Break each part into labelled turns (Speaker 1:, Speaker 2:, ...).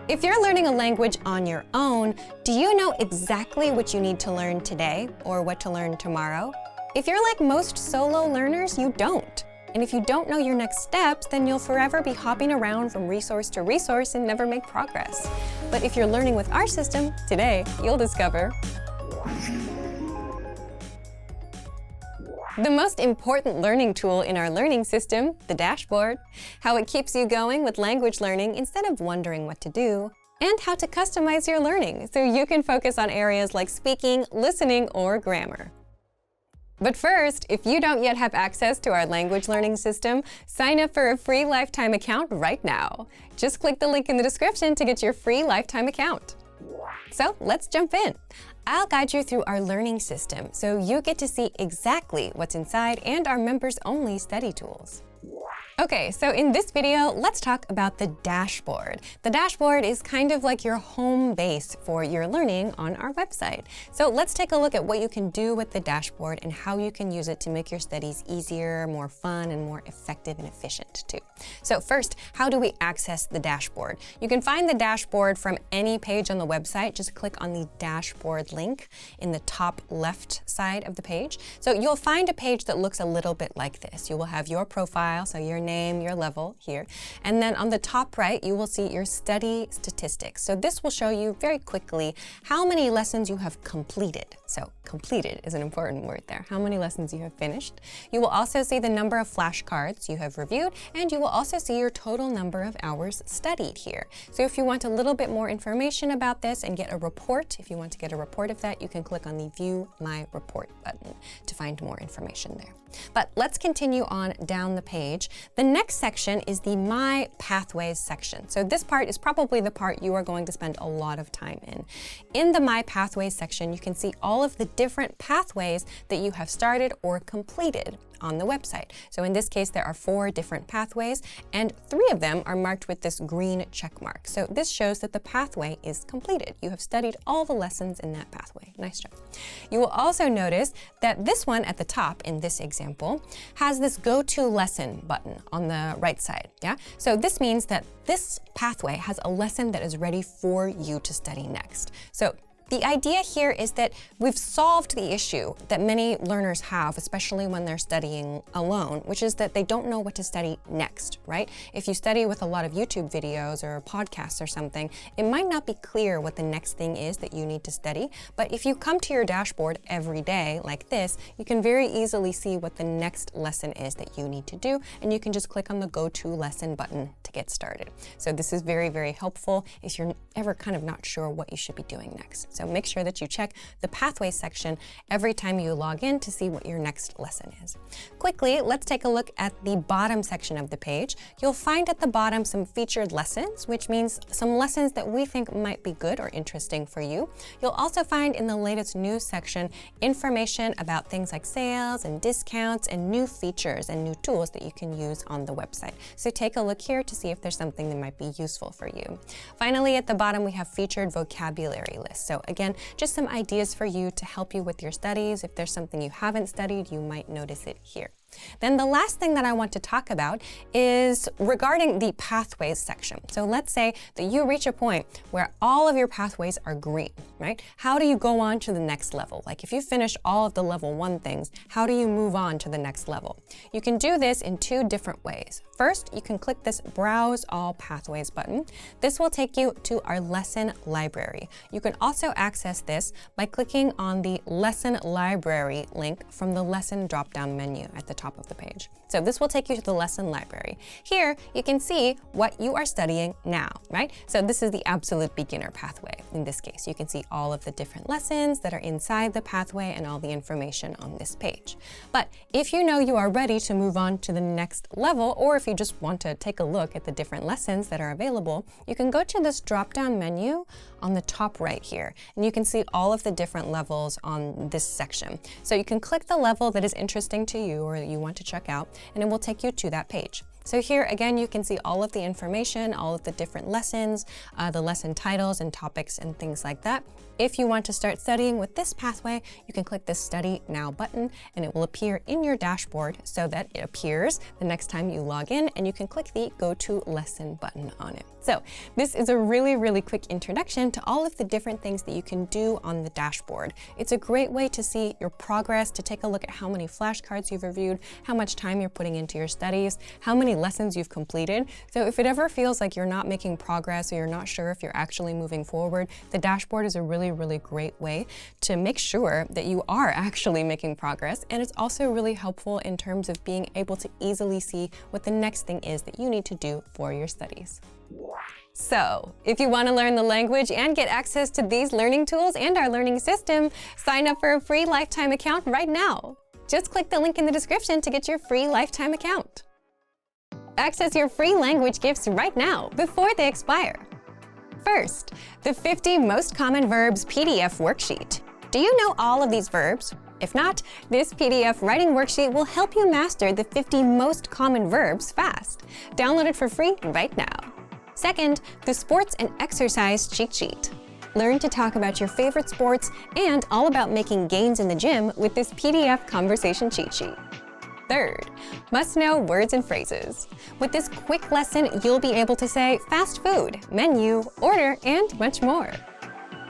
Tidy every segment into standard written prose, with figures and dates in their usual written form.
Speaker 1: If you're learning a language on your own, do you know exactly what you need to learn today or what to learn tomorrow? If you're like most solo learners, you don't. And if you don't know your next steps, then you'll forever be hopping around from resource to resource and never make progress. But if you're learning with our system, today you'll discover the most important learning tool in our learning system, the dashboard, how it keeps you going with language learning instead of wondering what to do, and how to customize your learning so you can focus on areas like speaking, listening, or grammar. But first, if you don't yet have access to our language learning system, sign up for a free lifetime account right now. Just click the link in the description to get your free lifetime account. So let's jump in. I'll guide you through our learning system so you get to see exactly what's inside and our members-only study tools. Okay, so in this video, let's talk about the dashboard. The dashboard is kind of like your home base for your learning on our website. So let's take a look at what you can do with the dashboard and how you can use it to make your studies easier, more fun, and more effective and efficient too. So first, how do we access the dashboard? You can find the dashboard from any page on the website. Just click on the dashboard link in the top left side of the page. So you'll find a page that looks a little bit like this. You will have your profile, so your name, your level here. And then on the top right, you will see your study statistics. So this will show you very quickly how many lessons you have completed. So completed is an important word there. How many lessons you have finished. You will also see the number of flashcards you have reviewed, and you will also see your total number of hours studied here. So if you want a little bit more information about this and get a report, if you want to get a report of that, you can click on the View My Report button to find more information there. But let's continue on down the page. The next section is the My Pathways section. So this part is probably the part you are going to spend a lot of time in. In the My Pathways section, you can see all of the different pathways that you have started or completed on the website. So in this case, there are 4 different pathways, and 3 of them are marked with this green check mark. So this shows that the pathway is completed. You have studied all the lessons in that pathway. Nice job. You will also notice that this one at the top in this example has this Go to Lesson button on the right side. Yeah. So this means that this pathway has a lesson that is ready for you to study next. So the idea here is that we've solved the issue that many learners have, especially when they're studying alone, which is that they don't know what to study next, right? If you study with a lot of YouTube videos or podcasts or something, it might not be clear what the next thing is that you need to study. But if you come to your dashboard every day like this, you can very easily see what the next lesson is that you need to do, and you can just click on the Go to Lesson button to get started. So this is very, very helpful if you're ever kind of not sure what you should be doing next. So make sure that you check the Pathways section every time you log in to see what your next lesson is. Quickly, let's take a look at the bottom section of the page. You'll find at the bottom some featured lessons, which means some lessons that we think might be good or interesting for you. You'll also find in the latest news section information about things like sales and discounts and new features and new tools that you can use on the website. So take a look here to see if there's something that might be useful for you. Finally, at the bottom, we have featured vocabulary lists. So again, just some ideas for you to help you with your studies. If there's something you haven't studied, you might notice it here. Then the last thing that I want to talk about is regarding the pathways section. So let's say that you reach a point where all of your pathways are green, right? How do you go on to the next level? Like if you finish all of the level 1 things, how do you move on to the next level? You can do this in 2 different ways. First, you can click this Browse All Pathways button. This will take you to our lesson library. You can also access this by clicking on the Lesson Library link from the Lesson drop-down menu at the top of the page. So this will take you to the lesson library. Here, you can see what you are studying now, right? So this is the absolute beginner pathway. In this case, you can see all of the different lessons that are inside the pathway and all the information on this page. But if you know you are ready to move on to the next level, or if you just want to take a look at the different lessons that are available, you can go to this drop-down menu on the top right here, and you can see all of the different levels on this section. So you can click the level that is interesting to you or that you want to check out, and it will take you to that page. So here again, you can see all of the information, all of the different lessons, the lesson titles and topics and things like that. If you want to start studying with this pathway, you can click the Study Now button and it will appear in your dashboard so that it appears the next time you log in, and you can click the Go to Lesson button on it. So this is a really quick introduction to all of the different things that you can do on the dashboard. It's a great way to see your progress, to take a look at how many flashcards you've reviewed, how much time you're putting into your studies, how many lessons you've completed. So if it ever feels like you're not making progress or you're not sure if you're actually moving forward, the dashboard is a really great way to make sure that you are actually making progress. And it's also really helpful in terms of being able to easily see what the next thing is that you need to do for your studies. So, if you want to learn the language and get access to these learning tools and our learning system, sign up for a free lifetime account right now. Just click the link in the description to get your free lifetime account. Access your free language gifts right now before they expire. First, the 50 Most Common Verbs PDF worksheet. Do you know all of these verbs? If not, this PDF writing worksheet will help you master the 50 most common verbs fast. Download it for free right now. Second, the Sports and Exercise Cheat Sheet. Learn to talk about your favorite sports and all about making gains in the gym with this PDF conversation cheat sheet. Third, must-know words and phrases. With this quick lesson, you'll be able to say fast food, menu, order, and much more.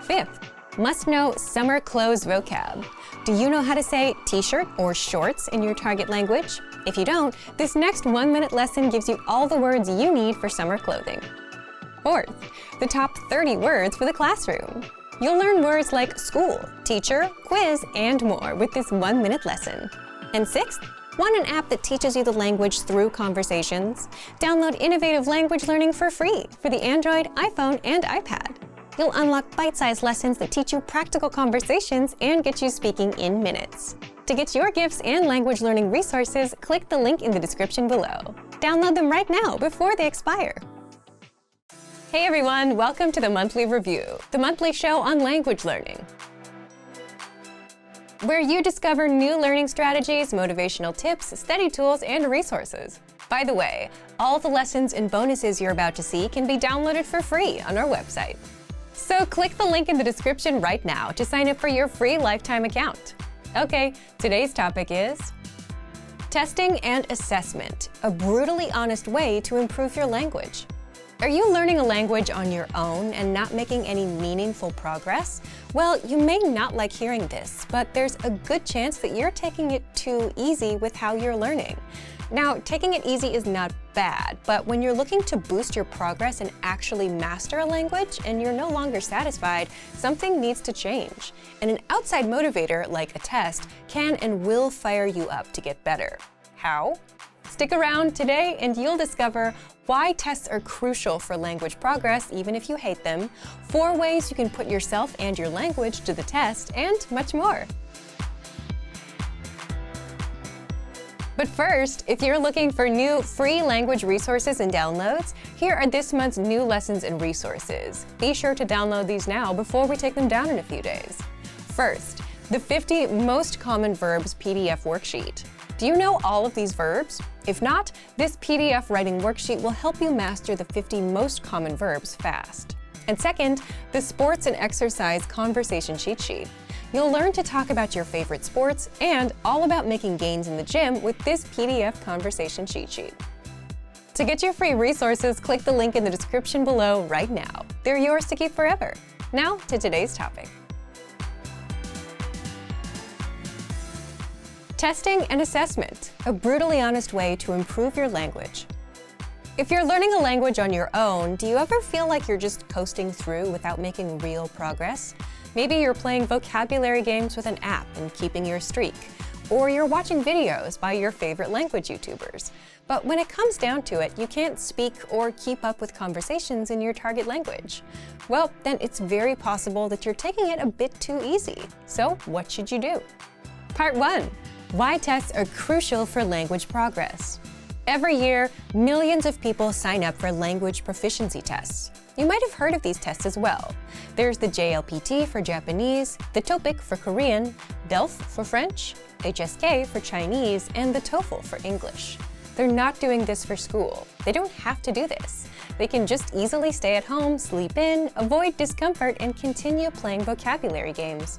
Speaker 1: Fifth, must-know summer clothes vocab. Do you know how to say t-shirt or shorts in your target language? If you don't, this next 1-minute lesson gives you all the words you need for summer clothing. Fourth, the top 30 words for the classroom. You'll learn words like school, teacher, quiz, and more with this 1-minute lesson. And sixth, want an app that teaches you the language through conversations? Download Innovative Language Learning for free for the Android, iPhone, and iPad. You'll unlock bite-sized lessons that teach you practical conversations and get you speaking in minutes. To get your gifts and language learning resources, click the link in the description below. Download them right now before they expire. Hey everyone, welcome to the Monthly Review, the monthly show on language learning, where you discover new learning strategies, motivational tips, study tools, and resources. By the way, all the lessons and bonuses you're about to see can be downloaded for free on our website. So click the link in the description right now to sign up for your free lifetime account. Okay, today's topic is testing and assessment, a brutally honest way to improve your language. Are you learning a language on your own and not making any meaningful progress? Well, you may not like hearing this, but there's a good chance that you're taking it too easy with how you're learning. Now, taking it easy is not bad, but when you're looking to boost your progress and actually master a language and you're no longer satisfied, something needs to change. And an outside motivator, like a test, can and will fire you up to get better. How? Stick around today and you'll discover why tests are crucial for language progress even if you hate them, 4 ways you can put yourself and your language to the test, and much more. But first, if you're looking for new free language resources and downloads, here are this month's new lessons and resources. Be sure to download these now before we take them down in a few days. First, the 50 Most Common Verbs PDF worksheet. Do you know all of these verbs? If not, this PDF writing worksheet will help you master the 50 most common verbs fast. And second, the Sports and Exercise Conversation Cheat Sheet. You'll learn to talk about your favorite sports and all about making gains in the gym with this PDF conversation cheat sheet. To get your free resources, click the link in the description below right now. They're yours to keep forever. Now to today's topic. Testing and assessment, a brutally honest way to improve your language. If you're learning a language on your own, do you ever feel like you're just coasting through without making real progress? Maybe you're playing vocabulary games with an app and keeping your streak, or you're watching videos by your favorite language YouTubers. But when it comes down to it, you can't speak or keep up with conversations in your target language. Well, then it's very possible that you're taking it a bit too easy. So what should you do? Part 1. Why tests are crucial for language progress. Every year, millions of people sign up for language proficiency tests. You might have heard of these tests as well. There's the JLPT for Japanese, the TOPIK for Korean, DELF for French, HSK for Chinese, and the TOEFL for English. They're not doing this for school. They don't have to do this. They can just easily stay at home, sleep in, avoid discomfort, and continue playing vocabulary games.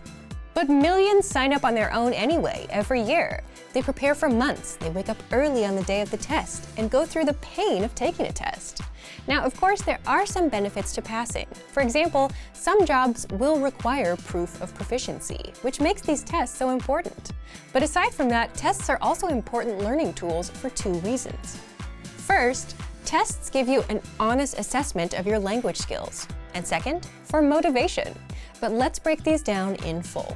Speaker 1: But millions sign up on their own anyway, every year. They prepare for months, they wake up early on the day of the test, and go through the pain of taking a test. Now, of course, there are some benefits to passing. For example, some jobs will require proof of proficiency, which makes these tests so important. But aside from that, tests are also important learning tools for two reasons. First, tests give you an honest assessment of your language skills. And second, for motivation. But let's break these down in full.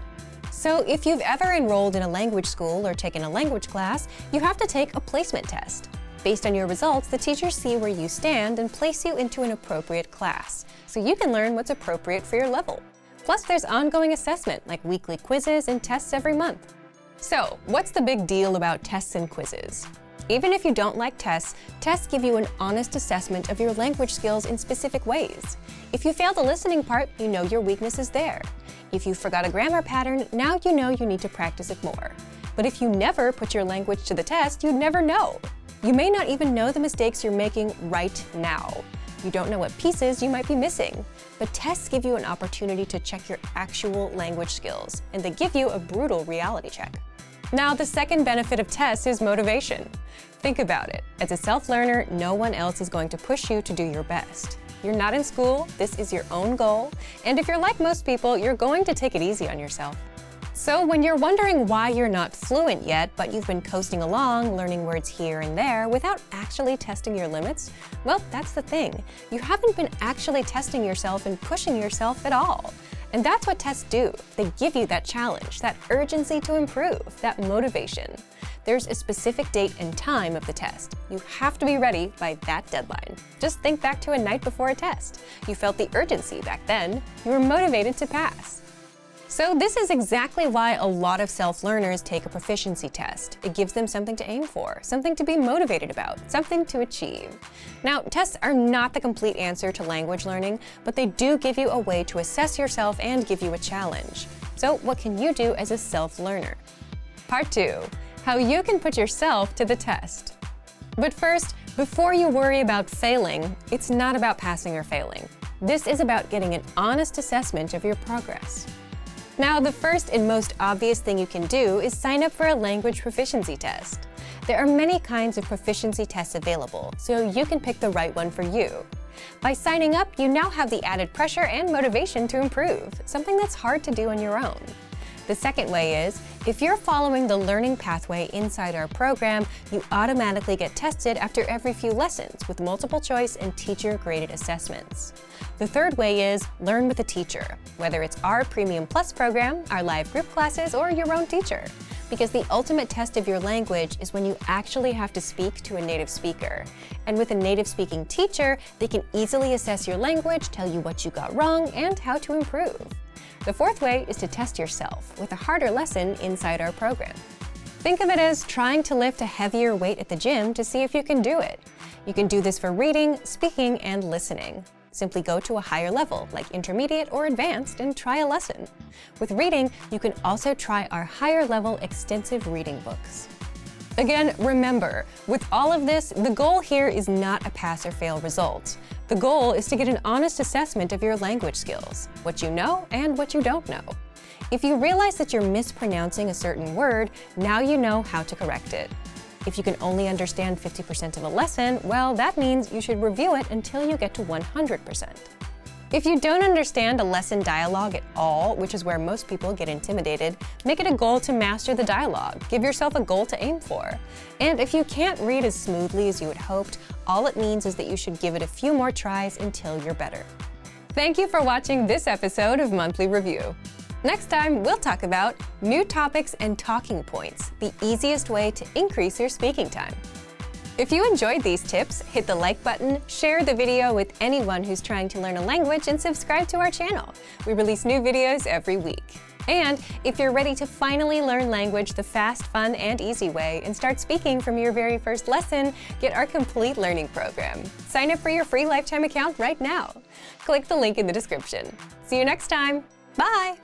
Speaker 1: So if you've ever enrolled in a language school or taken a language class, you have to take a placement test. Based on your results, the teachers see where you stand and place you into an appropriate class, so you can learn what's appropriate for your level. Plus, there's ongoing assessment, like weekly quizzes and tests every month. So, what's the big deal about tests and quizzes? Even if you don't like tests, tests give you an honest assessment of your language skills in specific ways. If you fail the listening part, you know your weakness is there. If you forgot a grammar pattern, now you know you need to practice it more. But if you never put your language to the test, you'd never know. You may not even know the mistakes you're making right now. You don't know what pieces you might be missing. But tests give you an opportunity to check your actual language skills, and they give you a brutal reality check. Now, the second benefit of tests is motivation. Think about it. As a self-learner, no one else is going to push you to do your best. You're not in school, this is your own goal, and if you're like most people, you're going to take it easy on yourself. So when you're wondering why you're not fluent yet, but you've been coasting along, learning words here and there without actually testing your limits, well, that's the thing. You haven't been actually testing yourself and pushing yourself at all. And that's what tests do. They give you that challenge, that urgency to improve, that motivation. There's a specific date and time of the test. You have to be ready by that deadline. Just think back to a night before a test. You felt the urgency back then. You were motivated to pass. So this is exactly why a lot of self-learners take a proficiency test. It gives them something to aim for, something to be motivated about, something to achieve. Now, tests are not the complete answer to language learning, but they do give you a way to assess yourself and give you a challenge. So what can you do as a self-learner? Part 2. How you can put yourself to the test. But first, before you worry about failing, it's not about passing or failing. This is about getting an honest assessment of your progress. Now, the first and most obvious thing you can do is sign up for a language proficiency test. There are many kinds of proficiency tests available, so you can pick the right one for you. By signing up, you now have the added pressure and motivation to improve, something that's hard to do on your own. The second way is, if you're following the learning pathway inside our program, you automatically get tested after every few lessons with multiple choice and teacher-graded assessments. The third way is learn with a teacher, whether it's our Premium Plus program, our live group classes, or your own teacher. Because the ultimate test of your language is when you actually have to speak to a native speaker. And with a native speaking teacher, they can easily assess your language, tell you what you got wrong, and how to improve. The fourth way is to test yourself with a harder lesson inside our program. Think of it as trying to lift a heavier weight at the gym to see if you can do it. You can do this for reading, speaking, and listening. Simply go to a higher level, like intermediate or advanced, and try a lesson. With reading, you can also try our higher level extensive reading books. Again, remember, with all of this, the goal here is not a pass or fail result. The goal is to get an honest assessment of your language skills, what you know and what you don't know. If you realize that you're mispronouncing a certain word, now you know how to correct it. If you can only understand 50% of a lesson, well, that means you should review it until you get to 100%. If you don't understand a lesson dialogue at all, which is where most people get intimidated, make it a goal to master the dialogue. Give yourself a goal to aim for. And if you can't read as smoothly as you had hoped, all it means is that you should give it a few more tries until you're better. Thank you for watching this episode of Monthly Review. Next time, we'll talk about new topics and talking points, the easiest way to increase your speaking time. If you enjoyed these tips, hit the like button, share the video with anyone who's trying to learn a language, and subscribe to our channel. We release new videos every week. And if you're ready to finally learn language the fast, fun, and easy way and start speaking from your very first lesson, get our complete learning program. Sign up for your free lifetime account right now. Click the link in the description. See you next time. Bye!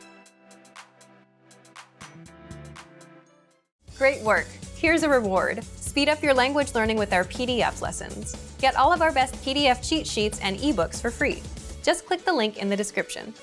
Speaker 1: Great work. Here's a reward.
Speaker 2: Speed up your language learning with our PDF lessons. Get all of our best PDF cheat sheets and ebooks for free. Just click the link in the description.